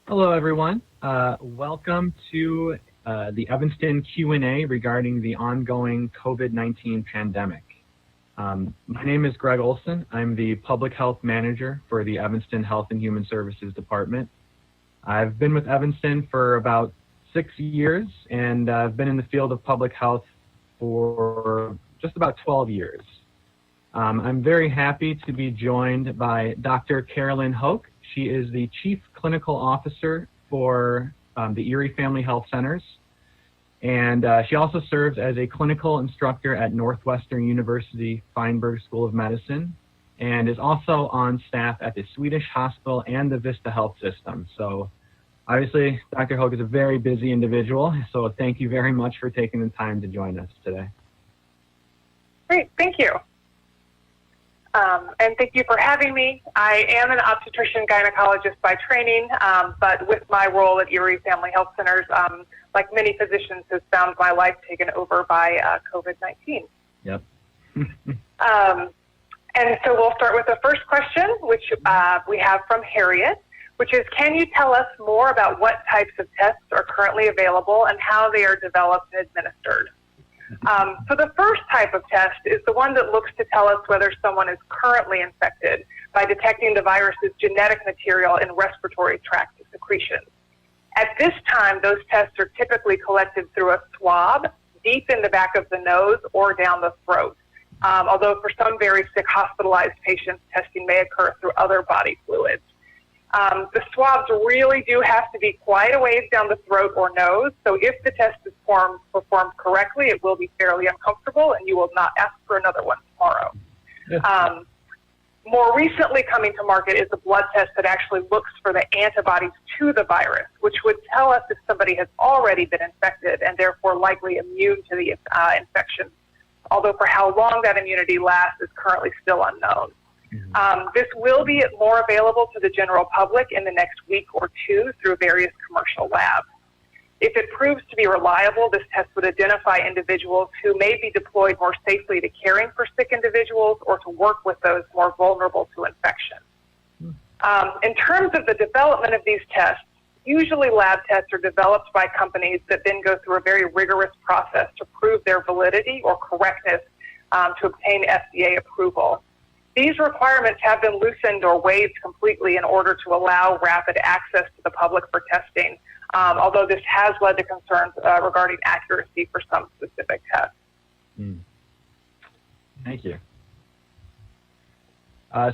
Hello, everyone. Welcome to the Evanston Q&A regarding the ongoing COVID-19 pandemic. My name is Greg Olson. I'm the Public Health Manager for the Evanston Health and Human Services Department. I've been with Evanston for about 6 years, and I've been in the field of public health for just about 12 years. I'm very happy to be joined by Dr. Carolyn Hoke. She is the Chief Clinical Officer for the Erie Family Health Centers, and she also serves as a clinical instructor at Northwestern University Feinberg School of Medicine, and is also on staff at the Swedish Hospital and the Vista Health System. So obviously, Dr. Hoke is a very busy individual, so thank you very much for taking the time to join us today. Great, thank you. And thank you for having me. I am an obstetrician gynecologist by training, but with my role at Erie Family Health Centers, like many physicians, has found my life taken over by COVID-19. Yep. And so we'll start with the first question, which we have from Harriet, which is, can you tell us more about what types of tests are currently available and how they are developed and administered? So the first type of test is the one that looks to tell us whether someone is currently infected by detecting the virus's genetic material in respiratory tract secretions. At this time, those tests are typically collected through a swab deep in the back of the nose or down the throat. Although for some very sick hospitalized patients, testing may occur through other body fluids. The swabs really do have to be quite a ways down the throat or nose, so if the test is performed correctly, it will be fairly uncomfortable and you will not ask for another one tomorrow. Yeah. More recently coming to market is a blood test that actually looks for the antibodies to the virus, which would tell us if somebody has already been infected and therefore likely immune to the infection, although for how long that immunity lasts is currently still unknown. This will be more available to the general public in the next week or two through various commercial labs. If it proves to be reliable, this test would identify individuals who may be deployed more safely to caring for sick individuals or to work with those more vulnerable to infection. In terms of the development of these tests, usually lab tests are developed by companies that then go through a very rigorous process to prove their validity or correctness to obtain FDA approval. These requirements have been loosened or waived completely in order to allow rapid access to the public for testing, although this has led to concerns regarding accuracy for some specific tests. Thank you.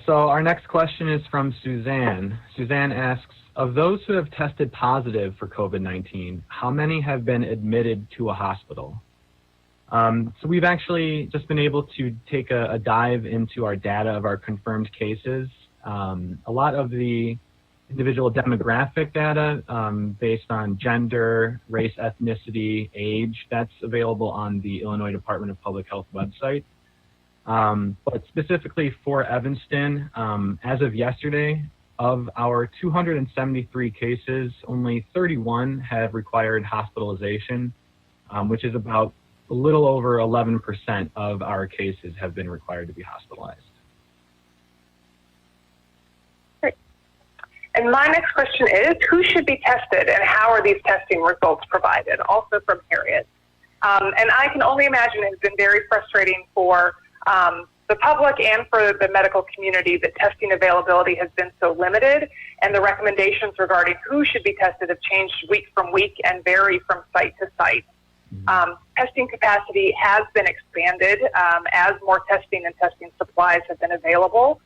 So our next question is from Suzanne. Suzanne asks, of those who have tested positive for COVID-19, how many have been admitted to a hospital? So we've actually just been able to take a dive into our data of our confirmed cases. A lot of the individual demographic data based on gender, race, ethnicity, age, that's available on the Illinois Department of Public Health website. But specifically for Evanston, as of yesterday, of our 273 cases, only 31 have required hospitalization, which is about a little over 11% of our cases have been required to be hospitalized. Great. And my next question is, who should be tested and how are these testing results provided? Also from Harriet. And I can only imagine it has been very frustrating for the public and for the medical community that testing availability has been so limited, and the recommendations regarding who should be tested have changed week from week and vary from site to site. Testing capacity has been expanded as more testing and testing supplies have been available.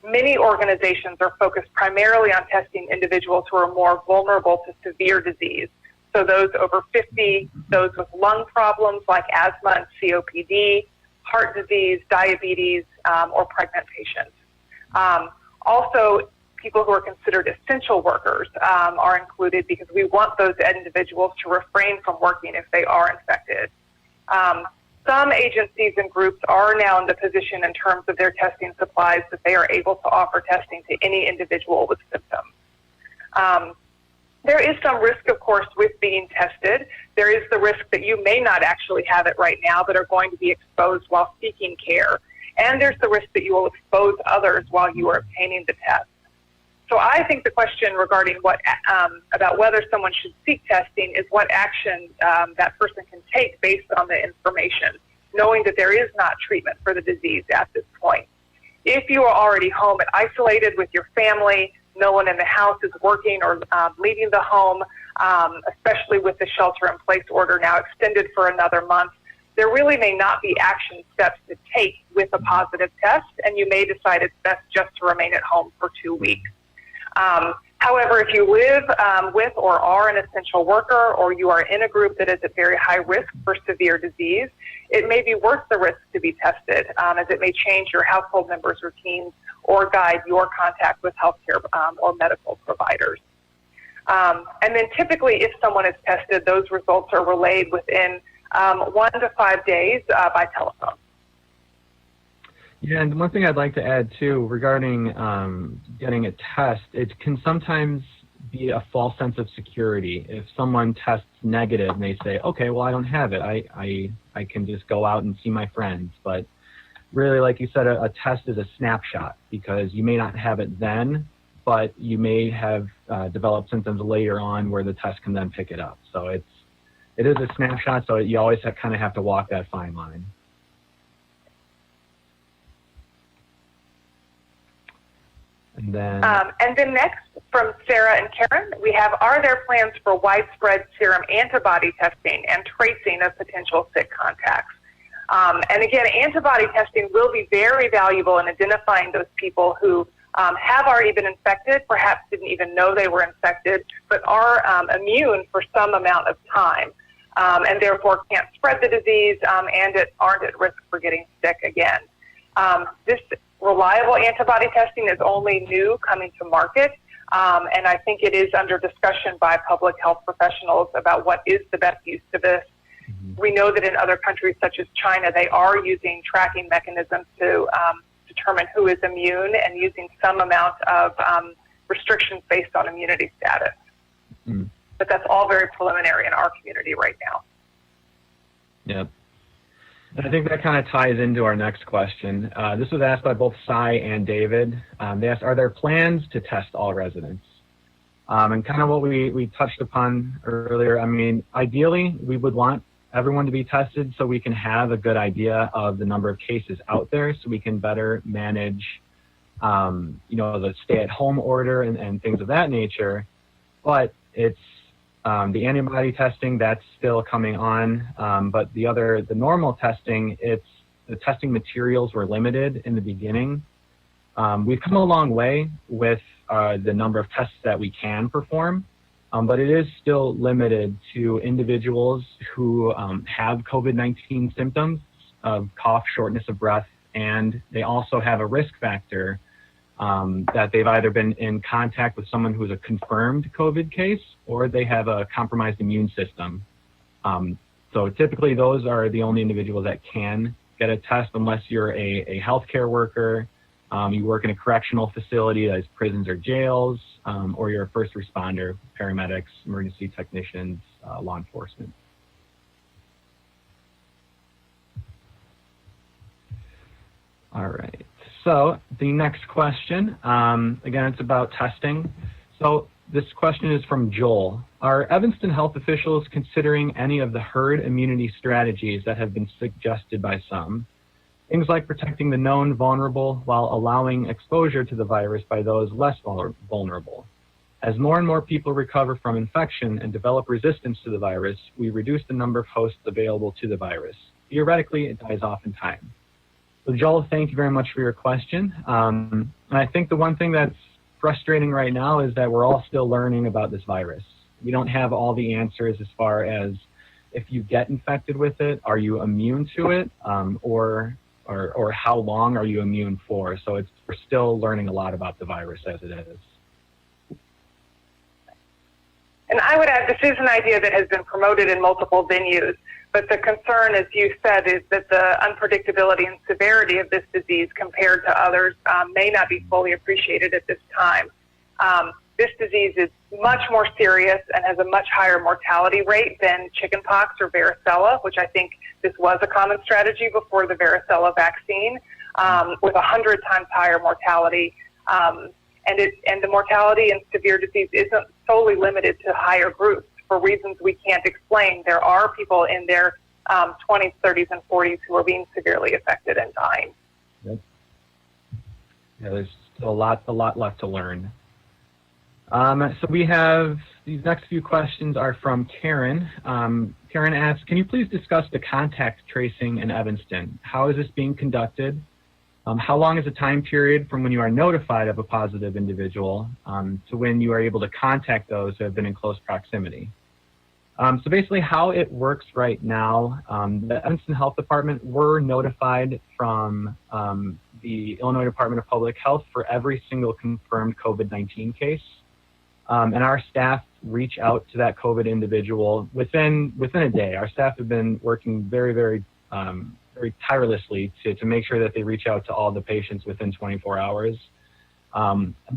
Many organizations are focused primarily on testing individuals who are more vulnerable to severe disease. So those over 50, those with lung problems like asthma and COPD, heart disease, diabetes, or pregnant patients. Also, people who are considered essential workers are included because we want those individuals to refrain from working if they are infected. Some agencies and groups are now in the position in terms of their testing supplies that they are able to offer testing to any individual with symptoms. There is some risk, of course, with being tested. There is the risk that you may not actually have it right now, but are going to be exposed while seeking care. And there's the risk that you will expose others while you are obtaining the test. So I think the question regarding about whether someone should seek testing is what action that person can take based on the information, knowing that there is not treatment for the disease at this point. If you are already home and isolated with your family, no one in the house is working or leaving the home, especially with the shelter-in-place order now extended for another month, there really may not be action steps to take with a positive test, and you may decide it's best just to remain at home for 2 weeks. However, if you live with or are an essential worker, or you are in a group that is at very high risk for severe disease, it may be worth the risk to be tested, as it may change your household members' routines or guide your contact with healthcare or medical providers. And then typically, if someone is tested, those results are relayed within 1 to 5 days by telephone. Yeah, and one thing I'd like to add too regarding getting a test, it can sometimes be a false sense of security. If someone tests negative and they say, okay, well, I don't have it, I can just go out and see my friends. But really, like you said, a test is a snapshot, because you may not have it then, but you may have developed symptoms later on where the test can then pick it up. So it is a snapshot, so you always kind of have to walk that fine line. And then next, from Sarah and Karen, we have, are there plans for widespread serum antibody testing and tracing of potential sick contacts? And again, antibody testing will be very valuable in identifying those people who have already been infected, perhaps didn't even know they were infected, but are immune for some amount of time, and therefore can't spread the disease and aren't at risk for getting sick again. This reliable antibody testing is only new coming to market, and I think it is under discussion by public health professionals about what is the best use of this. Mm-hmm. We know that in other countries such as China, they are using tracking mechanisms to determine who is immune and using some amount of restrictions based on immunity status. Mm-hmm. But that's all very preliminary in our community right now. Yep. I think that kind of ties into our next question. This was asked by both Cy and David. They asked, are there plans to test all residents? And kind of what we touched upon earlier, I mean, ideally, we would want everyone to be tested so we can have a good idea of the number of cases out there, so we can better manage, the stay-at-home order and things of that nature. But it's the antibody testing, that's still coming on, but the normal testing, the testing materials were limited in the beginning. We've come a long way with the number of tests that we can perform, but it is still limited to individuals who have COVID-19 symptoms of cough, shortness of breath, and they also have a risk factor that they've either been in contact with someone who's a confirmed COVID case, or they have a compromised immune system. So typically those are the only individuals that can get a test, unless you're a healthcare worker, you work in a correctional facility, as prisons or jails, or you're a first responder, paramedics, emergency technicians, law enforcement. All right. So the next question, again, it's about testing. So this question is from Joel. Are Evanston health officials considering any of the herd immunity strategies that have been suggested by some? Things like protecting the known vulnerable while allowing exposure to the virus by those less vulnerable. As more and more people recover from infection and develop resistance to the virus, we reduce the number of hosts available to the virus. Theoretically, it dies off in time. So Joel, thank you very much for your question. And I think the one thing that's frustrating right now is that we're all still learning about this virus. We don't have all the answers as far as if you get infected with it, are you immune to it, or how long are you immune for? So we're still learning a lot about the virus as it is. And I would add, this is an idea that has been promoted in multiple venues, but the concern, as you said, is that the unpredictability and severity of this disease compared to others may not be fully appreciated at this time. This disease is much more serious and has a much higher mortality rate than chickenpox or varicella, which I think this was a common strategy before the varicella vaccine, with 100 times higher mortality. and the mortality and severe disease isn't solely limited to higher groups. For reasons we can't explain, there are people in their 20s, 30s, and 40s who are being severely affected and dying. Yep. Yeah, there's still a lot left to learn. So we have, these next few questions are from Karen. Karen asks, can you please discuss the contact tracing in Evanston? How is this being conducted? How long is the time period from when you are notified of a positive individual to when you are able to contact those who have been in close proximity? So basically how it works right now, the Evanston Health Department were notified from the Illinois Department of Public Health for every single confirmed COVID-19 case. And our staff reach out to that COVID individual within a day. Our staff have been working very tirelessly to make sure that they reach out to all the patients within 24 hours.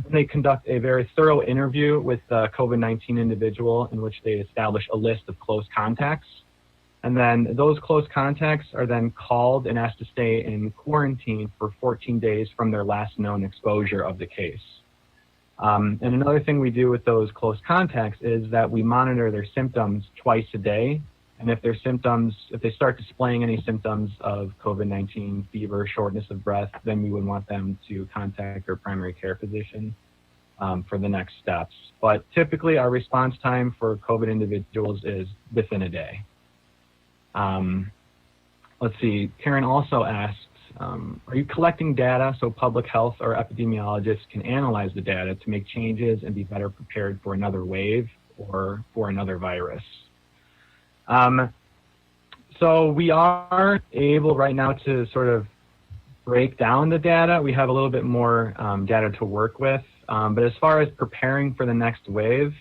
They conduct a very thorough interview with the COVID-19 individual in which they establish a list of close contacts. And then those close contacts are then called and asked to stay in quarantine for 14 days from their last known exposure of the case. And another thing we do with those close contacts is that we monitor their symptoms twice a day. And if they start displaying any symptoms of COVID-19, fever, shortness of breath, then we would want them to contact their primary care physician for the next steps. But typically our response time for COVID individuals is within a day. Let's see, Karen also asks, are you collecting data so public health or epidemiologists can analyze the data to make changes and be better prepared for another wave or for another virus? So we are able right now to sort of break down the data. We have a little bit more data to work with. But as far as preparing for the next wave,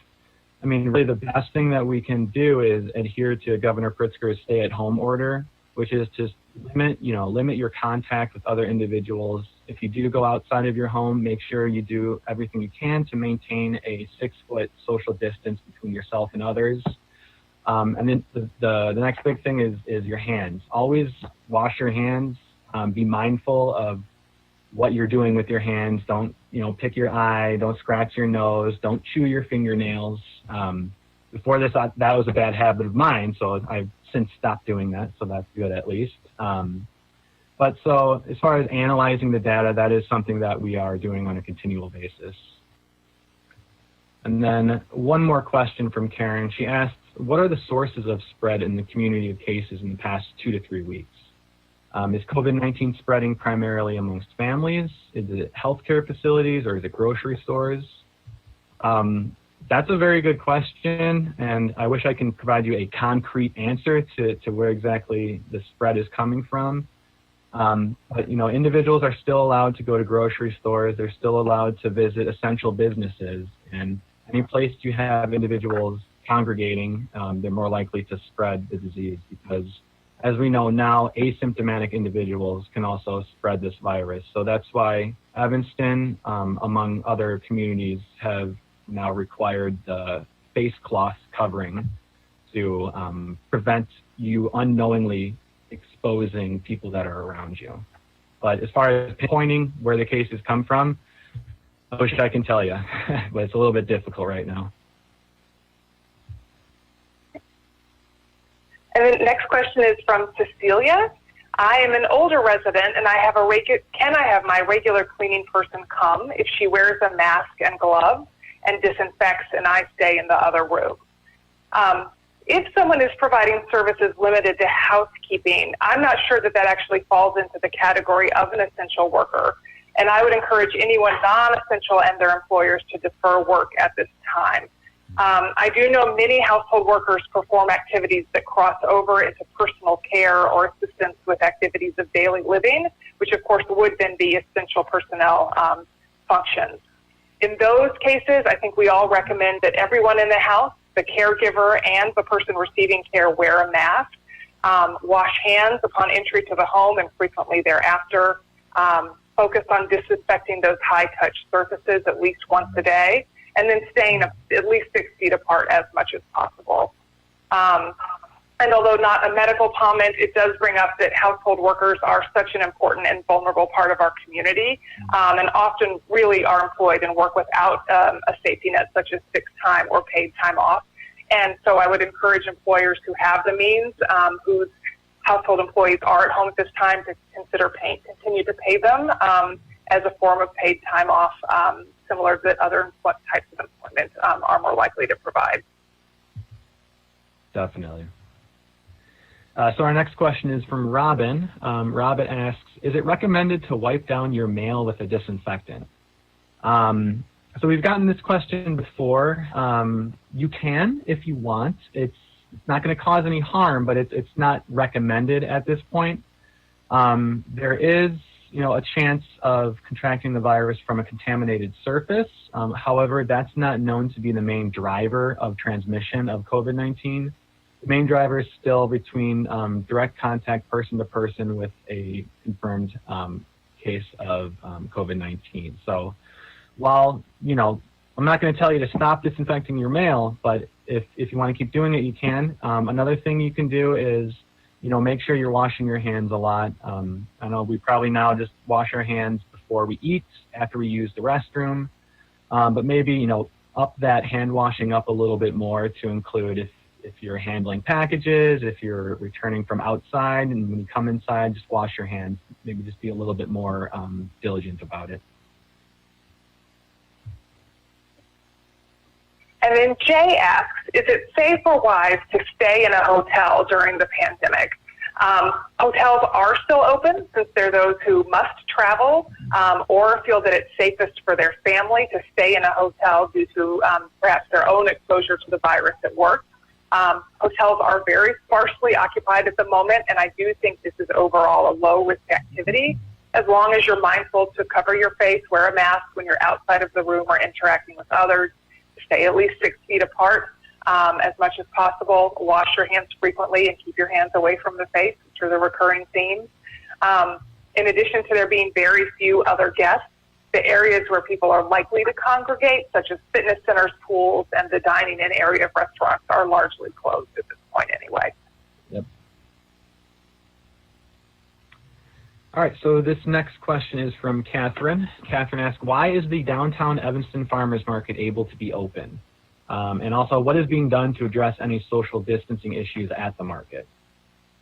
I mean, really the best thing that we can do is adhere to Governor Pritzker's stay-at-home order, which is to limit your contact with other individuals. If you do go outside of your home, make sure you do everything you can to maintain a 6-foot social distance between yourself and others. And then the next big thing is your hands. Always wash your hands. Be mindful of what you're doing with your hands. Don't, pick your eye. Don't scratch your nose. Don't chew your fingernails. Before this, that was a bad habit of mine, so I've since stopped doing that, so that's good at least. But so as far as analyzing the data, that is something that we are doing on a continual basis. And then one more question from Karen. She asks, what are the sources of spread in the community of cases in the past 2 to 3 weeks? Is COVID-19 spreading primarily amongst families? Is it healthcare facilities or is it grocery stores? That's a very good question, and I wish I can provide you a concrete answer to where exactly the spread is coming from. But individuals are still allowed to go to grocery stores. They're still allowed to visit essential businesses, and any place you have individuals congregating, they're more likely to spread the disease because, as we know now, asymptomatic individuals can also spread this virus. So that's why Evanston, among other communities, have now required the face cloth covering to prevent you unknowingly exposing people that are around you. But as far as pinpointing where the cases come from, I wish I can tell you, but it's a little bit difficult right now. And the next question is from Cecilia. I am an older resident and can I have my regular cleaning person come if she wears a mask and gloves and disinfects and I stay in the other room? If someone is providing services limited to housekeeping, I'm not sure that actually falls into the category of an essential worker. And I would encourage anyone non-essential and their employers to defer work at this time. I do know many household workers perform activities that cross over into personal care or assistance with activities of daily living, which of course would then be essential personnel functions. In those cases, I think we all recommend that everyone in the house, the caregiver and the person receiving care, wear a mask, wash hands upon entry to the home and frequently thereafter, focus on disinfecting those high-touch surfaces at least once a day, and then staying at least 6 feet apart as much as possible. And although not a medical comment, it does bring up that household workers are such an important and vulnerable part of our community, and often really are employed and work without a safety net such as sick time or paid time off. And so I would encourage employers who have the means, whose household employees are at home at this time, to consider continue to pay them as a form of paid time off, similar to other types of employment are more likely to provide. Definitely. So our next question is from Robin. Robin asks, is it recommended to wipe down your mail with a disinfectant? So we've gotten this question before. You can if you want. It's not going to cause any harm, but it's not recommended at this point. There is, a chance of contracting the virus from a contaminated surface. However, that's not known to be the main driver of transmission of COVID-19. The main driver is still between direct contact person to person with a confirmed case of COVID-19. So while, I'm not going to tell you to stop disinfecting your mail, but if you want to keep doing it, you can. Another thing you can do is, make sure you're washing your hands a lot. I know we probably now just wash our hands before we eat, after we use the restroom, but maybe, up that hand washing up a little bit more to include if you're handling packages, if you're returning from outside, and when you come inside, just wash your hands. Maybe just be a little bit more diligent about it. And then Jay asks, is it safe or wise to stay in a hotel during the pandemic? Hotels are still open since they're those who must travel or feel that it's safest for their family to stay in a hotel due to perhaps their own exposure to the virus at work. Hotels are very sparsely occupied at the moment, and I do think this is overall a low-risk activity. As long as you're mindful to cover your face, wear a mask when you're outside of the room or interacting with others, stay at least 6 feet apart as much as possible, wash your hands frequently, and keep your hands away from the face, which are the recurring themes. In addition to there being very few other guests, the areas where people are likely to congregate, such as fitness centers, pools, and the dining-in area of restaurants, are largely closed at this point anyway. Yep. All right, so this next question is from Catherine. Catherine asks, why is the downtown Evanston Farmers Market able to be open? And also, what is being done to address any social distancing issues at the market?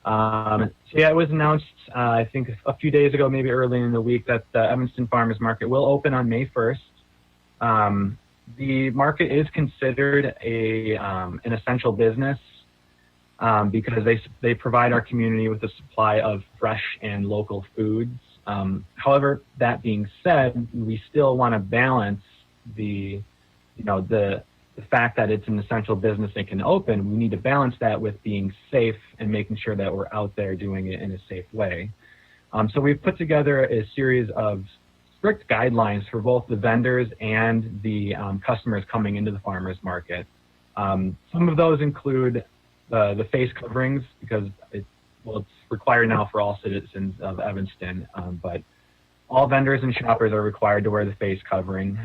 So yeah, it was announced, I think a few days ago, maybe early in the week, that the Evanston Farmers Market will open on May 1st. The market is considered an essential business because they provide our community with a supply of fresh and local foods. However, that being said, we still want to balance the fact that it's an essential business and can open. We need to balance that with being safe and making sure that we're out there doing it in a safe way. So we've put together a series of strict guidelines for both the vendors and the customers coming into the farmers market. Some of those include the face coverings, because it's required now for all citizens of Evanston, but all vendors and shoppers are required to wear the face covering.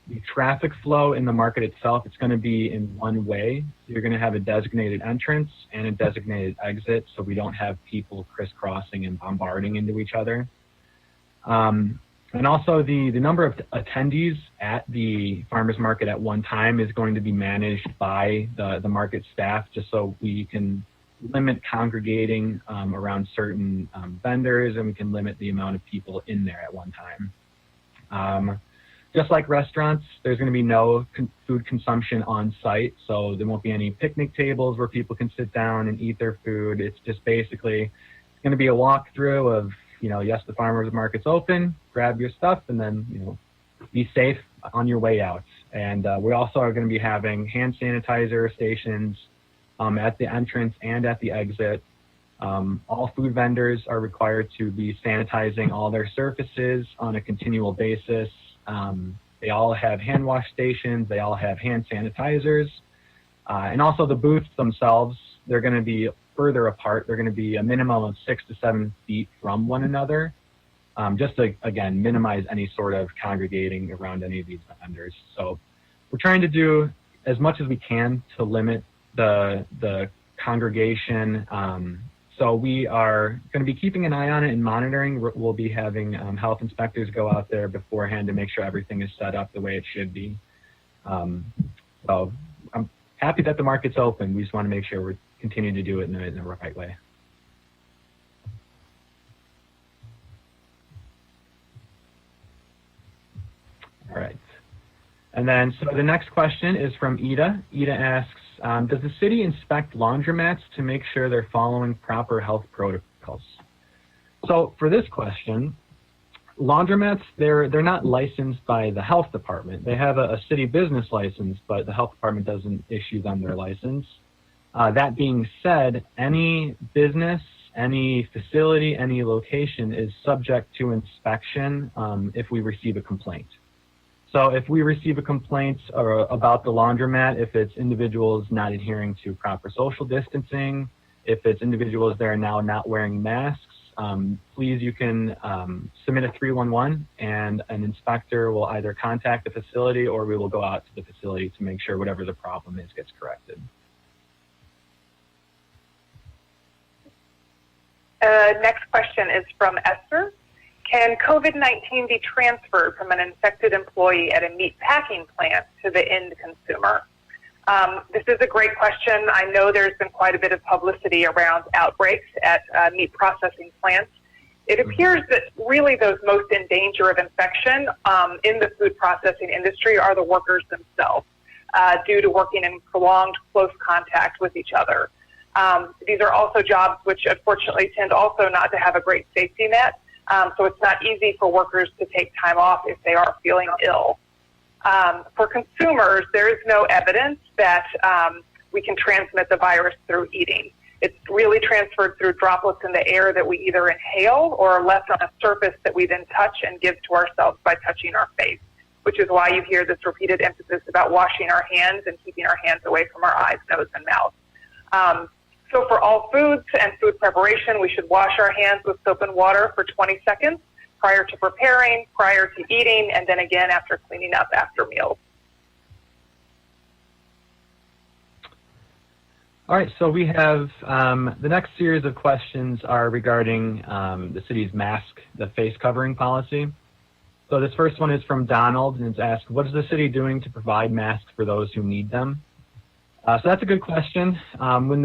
The traffic flow in the market itself, it's going to be in one way. So you're going to have a designated entrance and a designated exit, so we don't have people crisscrossing and bombarding into each other. And also the number of attendees at the farmers market at one time is going to be managed by the market staff, just so we can limit congregating around certain vendors, and we can limit the amount of people in there at one time. Just like restaurants, there's going to be no food consumption on site, so there won't be any picnic tables where people can sit down and eat their food. It's just basically, it's going to be a walkthrough of, yes, the farmers market's open, grab your stuff, and then, be safe on your way out. And we also are going to be having hand sanitizer stations at the entrance and at the exit. All food vendors are required to be sanitizing all their surfaces on a continual basis. They all have hand wash stations, they all have hand sanitizers, and also the booths themselves, they're going to be further apart. They're going to be a minimum of 6 to 7 feet from one another, just to, again, minimize any sort of congregating around any of these vendors. So we're trying to do as much as we can to limit the congregation. So we are going to be keeping an eye on it and monitoring. We'll be having health inspectors go out there beforehand to make sure everything is set up the way it should be. So I'm happy that the market's open. We just want to make sure we're continuing to do it in the right way. All right. And then, so the next question is from Ida. Ida asks, does the city inspect laundromats to make sure they're following proper health protocols? So for this question, laundromats, they're not licensed by the health department. They have a city business license, but the health department doesn't issue them their license. That being said, any business, any facility, any location is subject to inspection if we receive a complaint. So if we receive a complaint about the laundromat, if it's individuals not adhering to proper social distancing, if it's individuals that are now not wearing masks, please, you can submit a 311 and an inspector will either contact the facility or we will go out to the facility to make sure whatever the problem is gets corrected. Next question is from Esther. Can COVID-19 be transferred from an infected employee at a meat packing plant to the end consumer? This is a great question. I know there's been quite a bit of publicity around outbreaks at meat processing plants. It appears that really those most in danger of infection in the food processing industry are the workers themselves due to working in prolonged close contact with each other. These are also jobs which unfortunately tend also not to have a great safety net. So it's not easy for workers to take time off if they are feeling ill. For consumers, there is no evidence that we can transmit the virus through eating. It's really transferred through droplets in the air that we either inhale or are left on a surface that we then touch and give to ourselves by touching our face, which is why you hear this repeated emphasis about washing our hands and keeping our hands away from our eyes, nose, and mouth. So for all foods and food preparation, we should wash our hands with soap and water for 20 seconds prior to preparing, prior to eating, and then again after cleaning up after meals. All right, so we have the next series of questions are regarding the city's mask, the face covering policy. So this first one is from Donald, and it's asked, what is the city doing to provide masks for those who need them? So that's a good question. When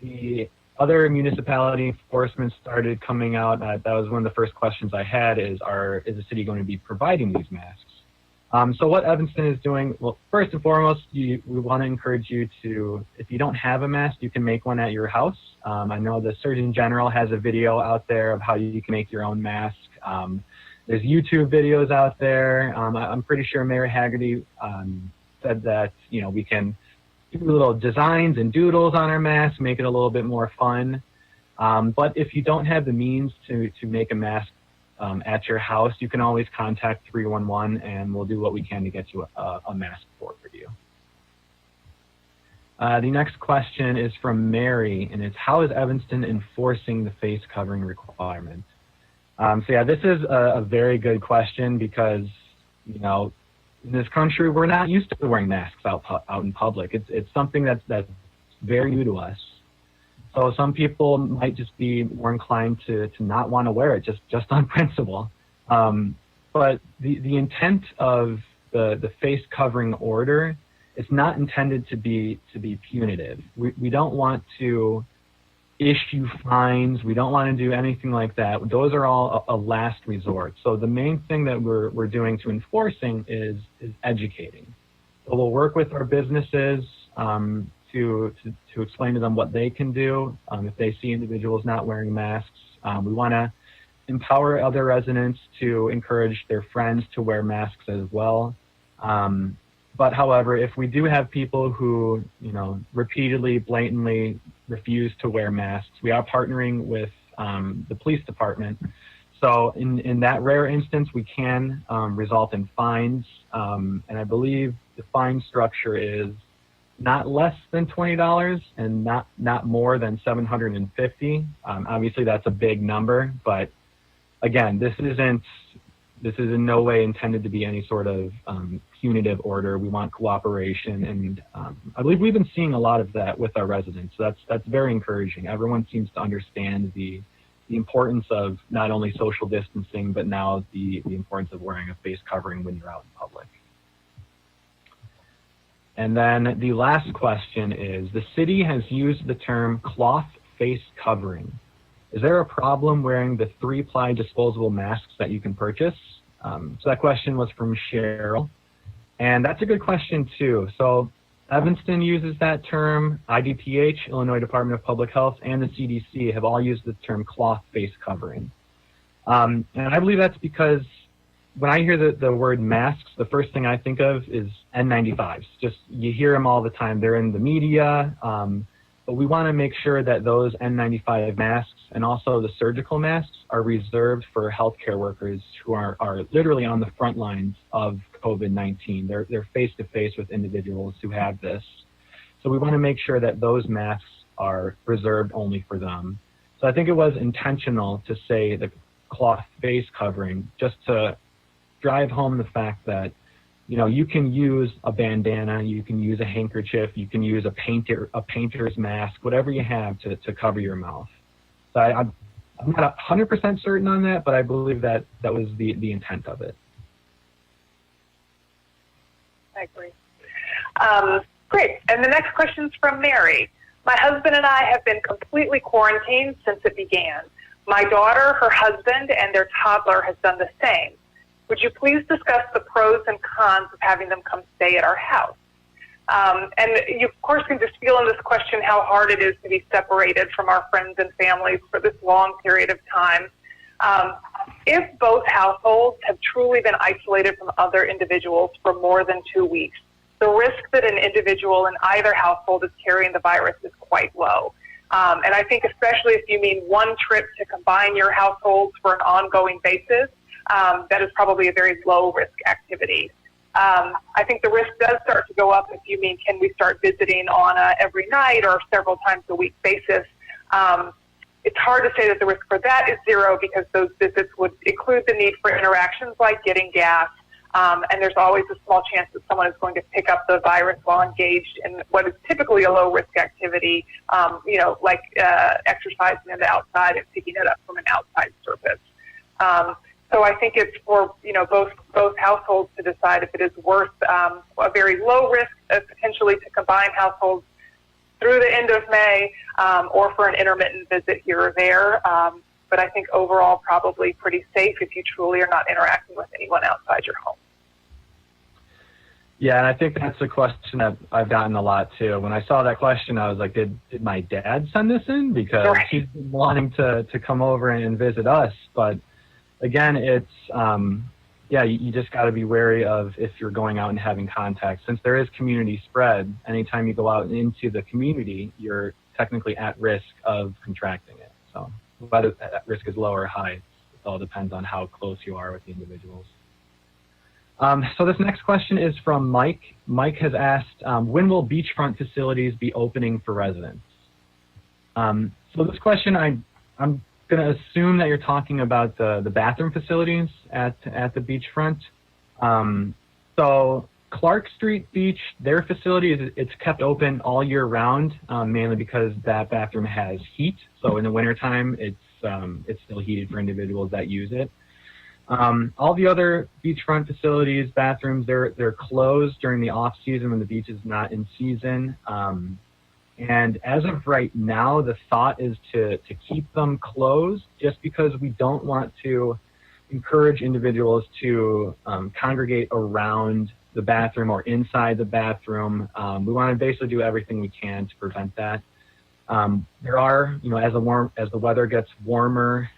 the other municipality enforcement started coming out, that was one of the first questions I had is the city going to be providing these masks? So what Evanston is doing, well, first and foremost, we want to encourage you to, if you don't have a mask, you can make one at your house. I know the Surgeon General has a video out there of how you can make your own mask. There's YouTube videos out there. I'm pretty sure Mayor Haggerty said that, you know, we can do little designs and doodles on our mask, make it a little bit more fun. But if you don't have the means to make a mask at your house, you can always contact 311 and we'll do what we can to get you a mask for you. The next question is from Mary, and it's, how is Evanston enforcing the face covering requirement? So yeah, this is a very good question because, you know, in this country, we're not used to wearing masks out in public. It's something that's very new to us. So some people might just be more inclined to not want to wear it just on principle. But the intent of the face covering order is not intended to be punitive. We don't want to issue fines. We don't want to do anything like that. Those are all a last resort. So the main thing that we're doing to enforcing is educating. So we'll work with our businesses to explain to them what they can do if they see individuals not wearing masks. We want to empower other residents to encourage their friends to wear masks as well. But however, if we do have people who, you know, repeatedly, blatantly refuse to wear masks, we are partnering with the police department. So in that rare instance, we can result in fines. And I believe the fine structure is not less than $20 and not more than $750. Obviously, that's a big number, but again, this isn't This is in no way intended to be any sort of punitive order. We want cooperation, and I believe we've been seeing a lot of that with our residents. So that's very encouraging. Everyone seems to understand the importance of not only social distancing, but now the importance of wearing a face covering when you're out in public. And then the last question is, the city has used the term cloth face covering. Is there a problem wearing the 3-ply disposable masks that you can purchase? So that question was from Cheryl. And that's a good question too. So Evanston uses that term, IDPH, Illinois Department of Public Health, and the CDC have all used the term cloth face covering. And I believe that's because when I hear the word masks, the first thing I think of is N95s. Just, you hear them all the time. They're in the media, but we want to make sure that those N95 masks and also the surgical masks are reserved for healthcare workers who are literally on the front lines of COVID-19. They're face-to-face with individuals who have this. So we want to make sure that those masks are reserved only for them. So I think it was intentional to say the cloth face covering, just to drive home the fact that, you know, you can use a bandana, you can use a handkerchief, you can use a painter's mask, whatever you have to cover your mouth. So I'm not 100% certain on that, but I believe that was the intent of it. I agree. Great. And the next question's from Mary. My husband and I have been completely quarantined since it began. My daughter, her husband, and their toddler has done the same. Would you please discuss the pros and cons of having them come stay at our house? And you, of course, can just feel in this question how hard it is to be separated from our friends and families for this long period of time. If both households have truly been isolated from other individuals for more than 2 weeks, the risk that an individual in either household is carrying the virus is quite low. And I think especially if you mean one trip to combine your households for an ongoing basis, that is probably a very low risk activity. I think the risk does start to go up if you mean, can we start visiting on a every night or several times a week basis? It's hard to say that the risk for that is zero, because those visits would include the need for interactions like getting gas, and there's always a small chance that someone is going to pick up the virus while engaged in what is typically a low risk activity, like exercising in the outside and picking it up from an outside surface. So I think it's for both households to decide if it is worth a very low risk, potentially to combine households through the end of May, or for an intermittent visit here or there. But I think overall probably pretty safe if you truly are not interacting with anyone outside your home. Yeah, and I think that's a question that I've gotten a lot too. When I saw that question, I was like, did my dad send this in? Because Right. he's been wanting to come over and visit us. But again, it's, you just got to be wary of if you're going out and having contact. Since there is community spread, anytime you go out into the community, you're technically at risk of contracting it. So whether that risk is low or high, it all depends on how close you are with the individuals. So this next question is from Mike. Mike has asked, when will beachfront facilities be opening for residents? So this question, I'm going to assume that you're talking about the bathroom facilities at the beachfront. So Clark Street Beach, their facility, it's kept open all year round, mainly because that bathroom has heat. So in the wintertime, it's still heated for individuals that use it. All the other beachfront facilities, bathrooms, they're closed during the off season when the beach is not in season. And as of right now, the thought is to keep them closed, just because we don't want to encourage individuals to congregate around the bathroom or inside the bathroom. We want to basically do everything we can to prevent that. There are, as the weather gets warmer,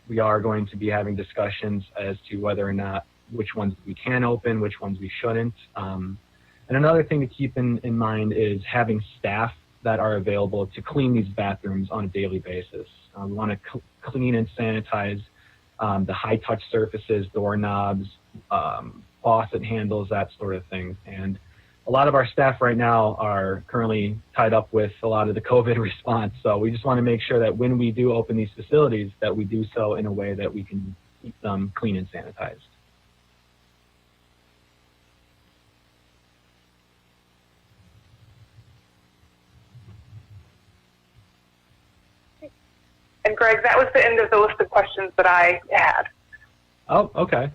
we are going to be having discussions as to whether or not which ones we can open, which ones we shouldn't. And another thing to keep in mind is having staff that are available to clean these bathrooms on a daily basis. We want to clean and sanitize the high-touch surfaces, doorknobs, faucet handles, that sort of thing. And a lot of our staff right now are currently tied up with a lot of the COVID response. So we just want to make sure that when we do open these facilities, that we do so in a way that we can keep them clean and sanitized. And Greg, that was the end of the list of questions that I had. Oh, okay.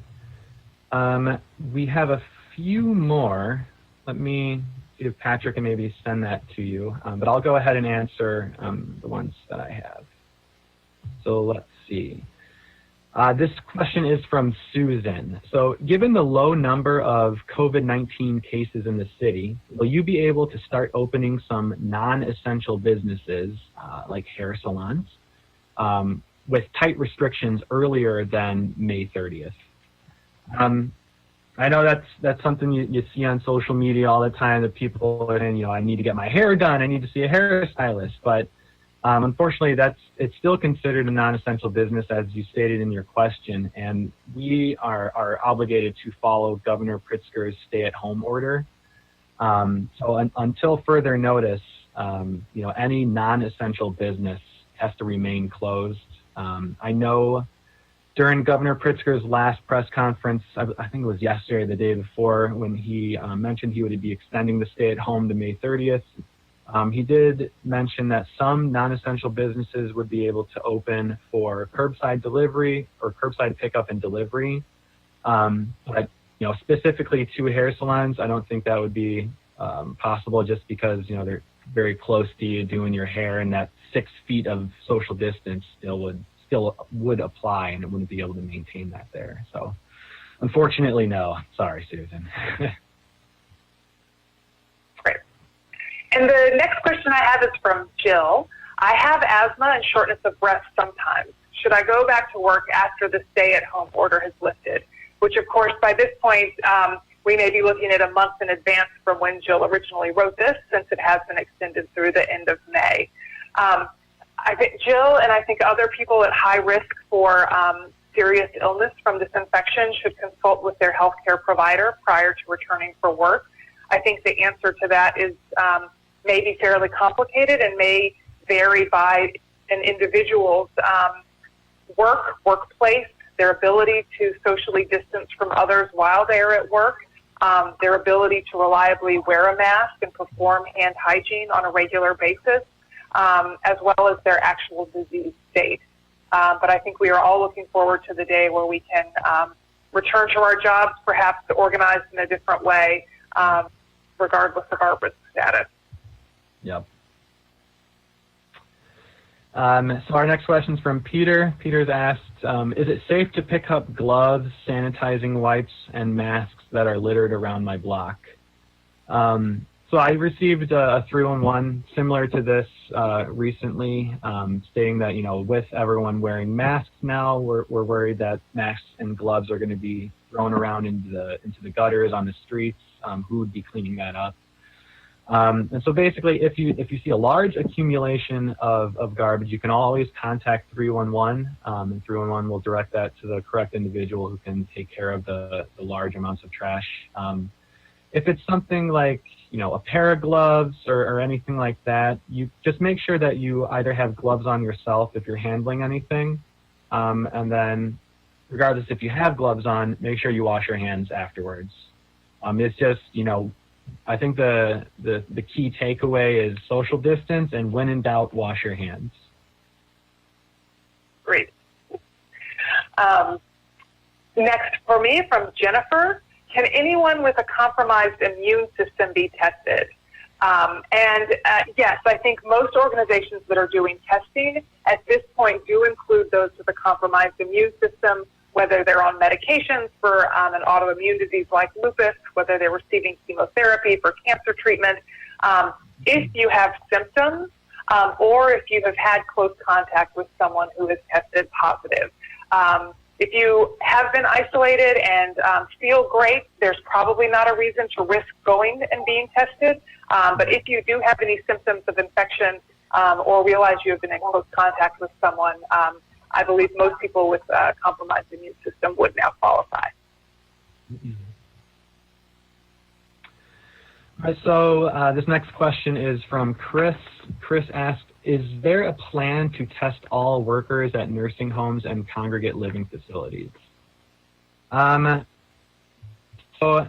We have a few more. Let me see if Patrick can maybe send that to you, but I'll go ahead and answer the ones that I have. So let's see. This question is from Susan. So given the low number of COVID-19 cases in the city, will you be able to start opening some non-essential businesses like hair salons with tight restrictions earlier than May 30th? I know that's something you see on social media all the time, that people are saying, I need to get my hair done, I need to see a hairstylist, but unfortunately it's still considered a non-essential business, as you stated in your question, and we are obligated to follow Governor Pritzker's stay-at-home order. So until further notice, any non-essential business has to remain closed. I know during Governor Pritzker's last press conference, I think it was yesterday, the day before, when he mentioned he would be extending the stay-at-home to May 30th, he did mention that some non-essential businesses would be able to open for curbside delivery or curbside pickup and delivery. But specifically to hair salons, I don't think that would be possible, just because they're very close to you doing your hair, and that 6 feet of social distance still would apply, and it wouldn't be able to maintain that there. So unfortunately, no. Sorry, Susan. Great. And the next question I have is from Jill. I have asthma and shortness of breath sometimes. Should I go back to work after the stay-at-home order has lifted? Which, of course, by this point, we may be looking at a month in advance from when Jill originally wrote this, since it has been extended through the end of May. I think Jill and I think other people at high risk for serious illness from this infection should consult with their healthcare provider prior to returning for work. I think the answer to that is may be fairly complicated and may vary by an individual's workplace, their ability to socially distance from others while they are at work, their ability to reliably wear a mask and perform hand hygiene on a regular basis, as well as their actual disease state. But I think we are all looking forward to the day where we can return to our jobs, perhaps organized in a different way, regardless of our risk status. Yep. So our next question is from Peter. Peter's asked, is it safe to pick up gloves, sanitizing wipes, and masks that are littered around my block? So I received a 311 similar to this recently, stating that, with everyone wearing masks now, we're worried that masks and gloves are going to be thrown around into the gutters on the streets. Who would be cleaning that up? And so basically, if you see a large accumulation of garbage, you can always contact 311, and 311 will direct that to the correct individual who can take care of the large amounts of trash. If it's something like, a pair of gloves or anything like that, you just make sure that you either have gloves on yourself if you're handling anything, and then regardless if you have gloves on, make sure you wash your hands afterwards. It's just, I think the key takeaway is social distance, and when in doubt, wash your hands. Great. Next for me, from Jennifer, can anyone with a compromised immune system be tested? Yes, I think most organizations that are doing testing at this point do include those with a compromised immune system, whether they're on medications for an autoimmune disease like lupus, whether they're receiving chemotherapy for cancer treatment. If you have symptoms, or if you have had close contact with someone who has tested positive. If you have been isolated and feel great, there's probably not a reason to risk going and being tested. But if you do have any symptoms of infection or realize you have been in close contact with someone, I believe most people with a compromised immune system would now qualify. Mm-hmm. All right, so this next question is from Chris. Chris asked, is there a plan to test all workers at nursing homes and congregate living facilities? So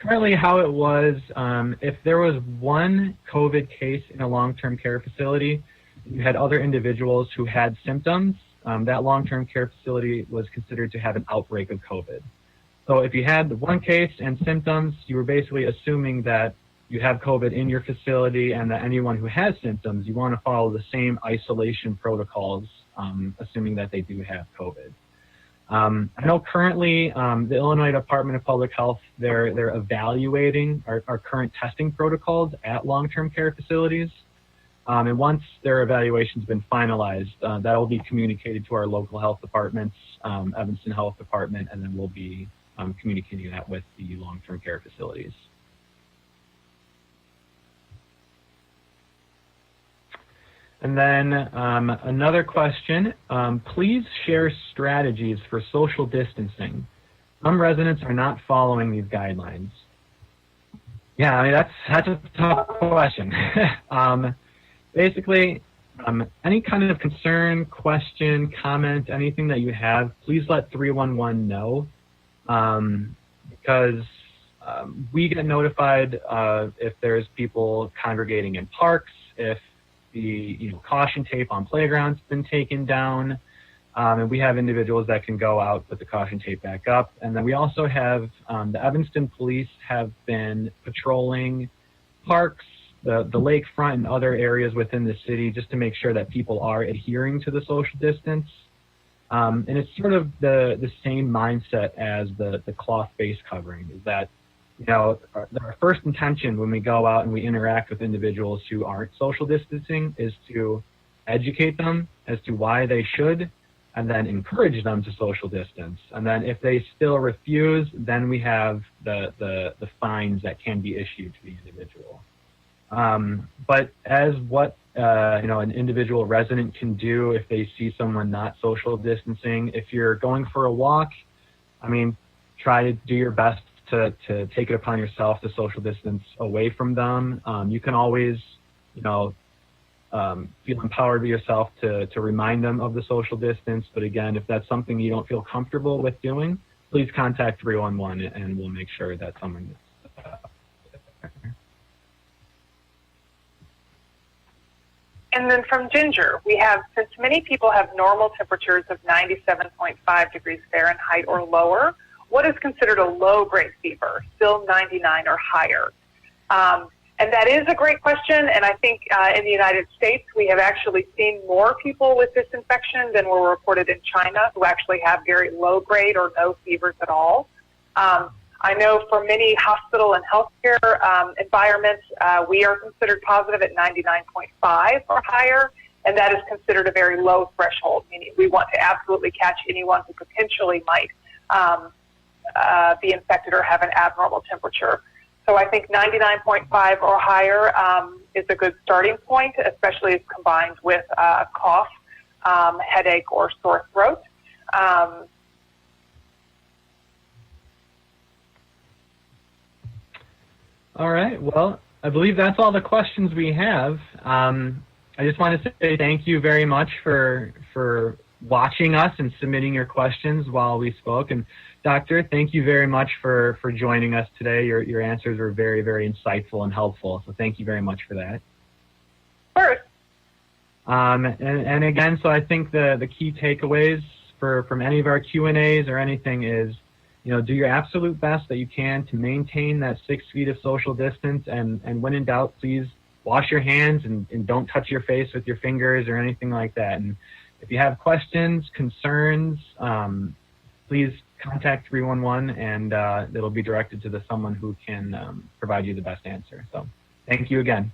currently how it was, if there was one COVID case in a long-term care facility, you had other individuals who had symptoms, that long-term care facility was considered to have an outbreak of COVID. So if you had one case and symptoms, you were basically assuming that you have COVID in your facility and that anyone who has symptoms, you want to follow the same isolation protocols, assuming that they do have COVID. I know currently the Illinois Department of Public Health, they're evaluating our current testing protocols at long-term care facilities. And once their evaluation's been finalized, that will be communicated to our local health departments, Evanston Health Department, and then we'll be communicating that with the long-term care facilities. And then another question, please share strategies for social distancing. Some residents are not following these guidelines. Yeah, I mean, that's a tough question. Basically, any kind of concern, question, comment, anything that you have, please let 311 know, because we get notified if there's people congregating in parks, if the caution tape on playgrounds been taken down, and we have individuals that can go out, put the caution tape back up. And then we also have the Evanston police have been patrolling parks, the lakefront and other areas within the city just to make sure that people are adhering to the social distance. And it's sort of the same mindset as the cloth face covering, is that our first intention when we go out and we interact with individuals who aren't social distancing is to educate them as to why they should, and then encourage them to social distance. And then if they still refuse, then we have the fines that can be issued to the individual. But as what an individual resident can do if they see someone not social distancing, if you're going for a walk, I mean, try to do your best to take it upon yourself to social distance away from them. You can always, feel empowered with yourself to remind them of the social distance. But again, if that's something you don't feel comfortable with doing, please contact 311 and we'll make sure that someone is. And then from Ginger, we have, since many people have normal temperatures of 97.5 degrees Fahrenheit or lower, what is considered a low-grade fever, still 99 or higher? And that is a great question, and I think in the United States, we have actually seen more people with this infection than were reported in China who actually have very low-grade or no fevers at all. I know for many hospital and healthcare environments, we are considered positive at 99.5 or higher, and that is considered a very low threshold, meaning we want to absolutely catch anyone who potentially might be infected or have an abnormal temperature. So I think 99.5 or higher is a good starting point, especially if combined with cough, headache, or sore throat. All right, well, I believe that's all the questions we have. I just want to say thank you very much for watching us and submitting your questions while we spoke. And Doctor, thank you very much for joining us today. Your answers were very, very insightful and helpful. So thank you very much for that. First. And again, so I think the key takeaways from any of our Q&As or anything is, do your absolute best that you can to maintain that 6 feet of social distance. And when in doubt, please wash your hands and don't touch your face with your fingers or anything like that. And if you have questions, concerns, please contact 311 and it'll be directed to someone who can provide you the best answer. So thank you again.